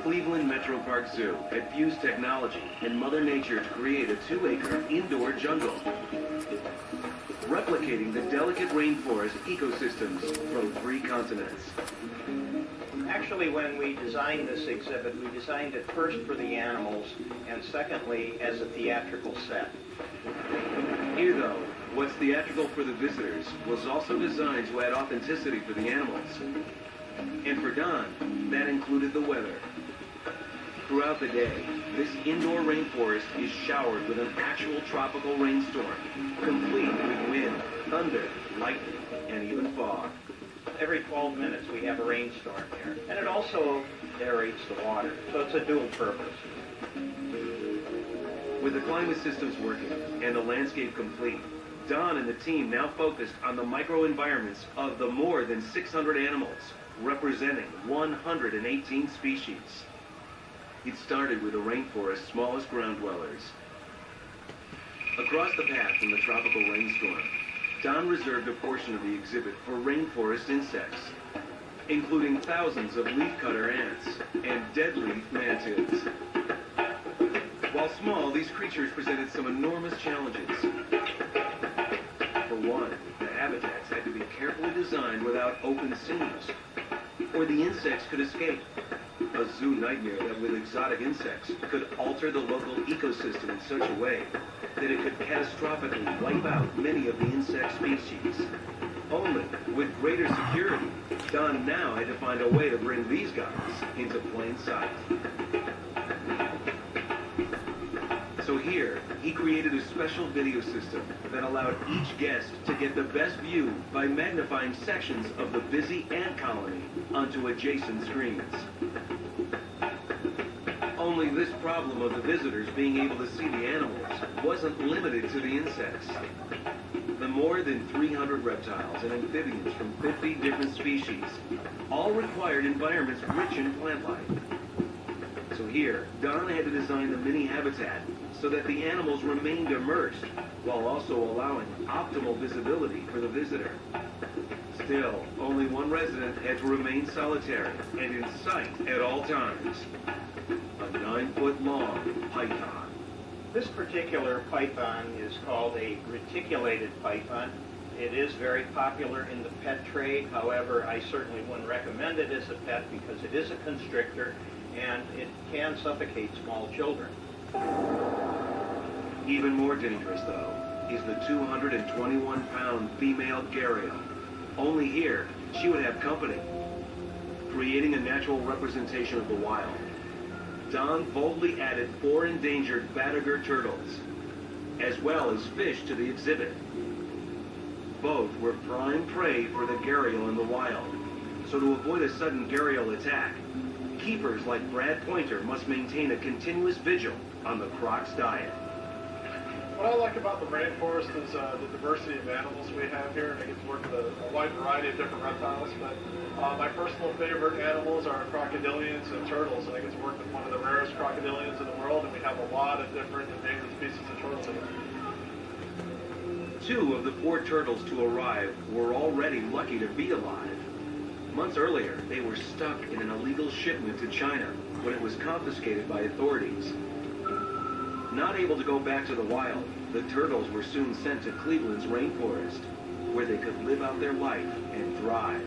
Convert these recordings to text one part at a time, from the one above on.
Cleveland Metro Park Zoo had fused technology and Mother Nature to create a 2-acre indoor jungle, replicating the delicate rainforest ecosystems from 3 continents. Actually, when we designed this exhibit, we designed it first for the animals, and secondly, as a theatrical set. Here, though, what's theatrical for the visitors was also designed to add authenticity for the animals. And for Don, that included the weather. Throughout the day, this indoor rainforest is showered with an actual tropical rainstorm, complete with wind, thunder, lightning, and even fog. Every 12 minutes we have a rainstorm here, and it also aerates the water, so it's a dual purpose. With the climate systems working and the landscape complete, Don and the team now focused on the microenvironments of the more than 600 animals, representing 118 species. It started with the rainforest's smallest ground dwellers. Across the path from the tropical rainstorm, Don reserved a portion of the exhibit for rainforest insects, including thousands of leafcutter ants and deadleaf mantids. While small, these creatures presented some enormous challenges. For one, the habitats had to be carefully designed without open seams, or the insects could escape. A zoo nightmare that with exotic insects could alter the local ecosystem in such a way that it could catastrophically wipe out many of the insect species. Only with greater security, Don now had to find a way to bring these guys into plain sight. So here, he created a special video system that allowed each guest to get the best view by magnifying sections of the busy ant colony onto adjacent screens. Only this problem of the visitors being able to see the animals wasn't limited to the insects. The more than 300 reptiles and amphibians from 50 different species all required environments rich in plant life. So here, Don had to design the mini habitat so that the animals remained immersed while also allowing optimal visibility for the visitor. Still, only one resident had to remain solitary and in sight at all times. A 9-foot-long python. This particular python is called a reticulated python. It is very popular in the pet trade. However, I certainly wouldn't recommend it as a pet because it is a constrictor and it can suffocate small children. Even more dangerous, though, is the 221-pound female gharial. Only here, she would have company, creating a natural representation of the wild. Don boldly added 4 endangered Batagur turtles, as well as fish to the exhibit. Both were prime prey for the gharial in the wild, so to avoid a sudden gharial attack, keepers like Brad Pointer must maintain a continuous vigil on the croc's diet. What I like about the rainforest is the diversity of animals we have here, and I get to work with a wide variety of different reptiles. But my personal favorite animals are crocodilians and turtles, and I get to work with one of the rarest crocodilians in the world, and we have a lot of different endangered species of turtles in it. 2 of the 4 turtles to arrive were already lucky to be alive. Months earlier, they were stuck in an illegal shipment to China when it was confiscated by authorities. Not able to go back to the wild, the turtles were soon sent to Cleveland's rainforest, where they could live out their life and thrive,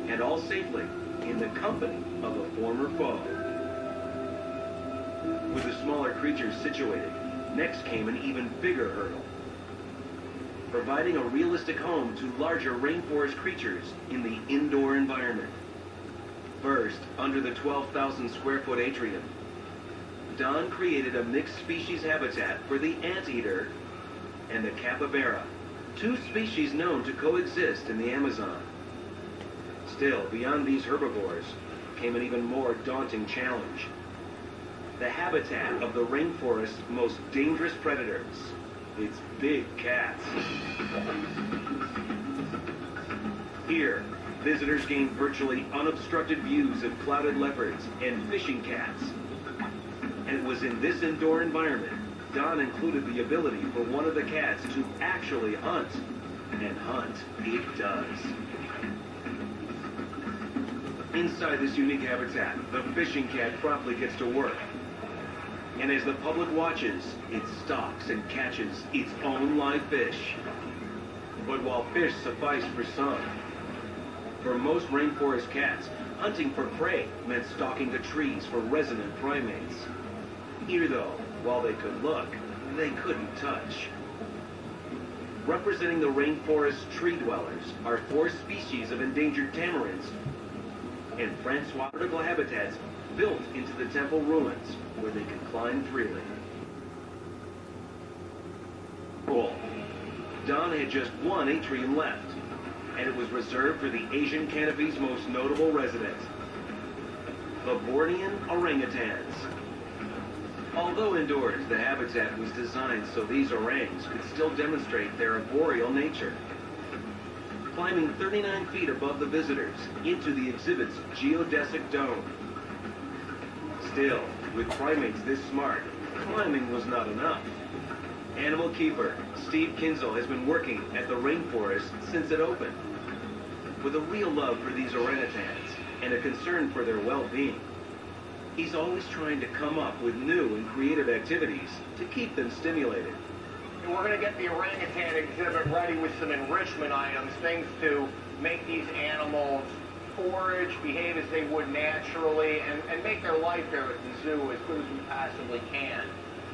and all safely in the company of a former foe. With the smaller creatures situated, next came an even bigger hurdle: providing a realistic home to larger rainforest creatures in the indoor environment. First, under the 12,000 square foot atrium, Don created a mixed species habitat for the anteater and the capybara, 2 species known to coexist in the Amazon. Still, beyond these herbivores came an even more daunting challenge: the habitat of the rainforest's most dangerous predators, its big cats. Here, visitors gained virtually unobstructed views of clouded leopards and fishing cats. And it was in this indoor environment Don included the ability for one of the cats to actually hunt. And hunt it does. Inside this unique habitat, the fishing cat promptly gets to work. And as the public watches, it stalks and catches its own live fish. But while fish suffice for some, for most rainforest cats, hunting for prey meant stalking the trees for resident primates. Here, though, while they could look, they couldn't touch. Representing the rainforest tree dwellers are 4 species of endangered tamarins and Francois vertical habitats built into the temple ruins where they can climb freely. Cool. Don had just one atrium left, and it was reserved for the Asian canopy's most notable resident, the Bornean orangutans. Although indoors, the habitat was designed so these orangs could still demonstrate their arboreal nature. Climbing 39 feet above the visitors into the exhibit's geodesic dome. Still, with primates this smart, climbing was not enough. Animal keeper Steve Kinzel has been working at the rainforest since it opened. With a real love for these orangutans and a concern for their well-being, he's always trying to come up with new and creative activities to keep them stimulated. We're going to get the orangutan exhibit ready with some enrichment items, things to make these animals forage, behave as they would naturally, and make their life here at the zoo as good as we possibly can.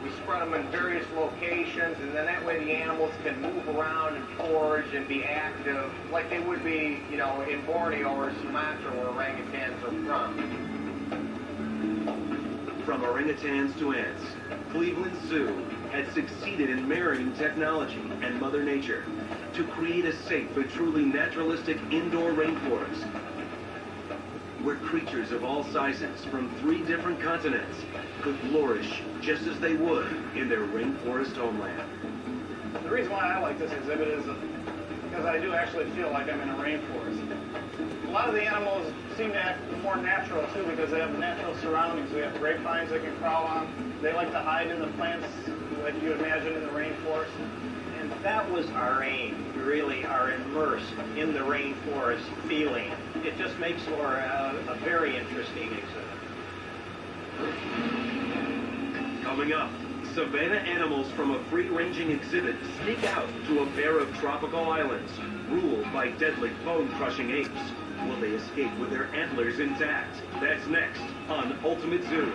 We spread them in various locations, and then that way the animals can move around and forage and be active like they would be, you know, in Borneo or Sumatra where orangutans are from. From orangutans to ants, Cleveland Zoo had succeeded in marrying technology and Mother Nature to create a safe but truly naturalistic indoor rainforest where creatures of all sizes from 3 different continents could flourish just as they would in their rainforest homeland. The reason why I like this exhibit is because I do actually feel like I'm in a rainforest. A lot of the animals seem to act more natural too because they have natural surroundings. We have grapevines they can crawl on. They like to hide in the plants like you imagine in the rainforest. And that was our aim. We really are immersed in the rainforest feeling. It just makes for a very interesting exhibit. Coming up, savanna animals from a free-ranging exhibit sneak out to a pair of tropical islands ruled by deadly bone-crushing apes. Will they escape with their antlers intact? That's next on Ultimate Zoo.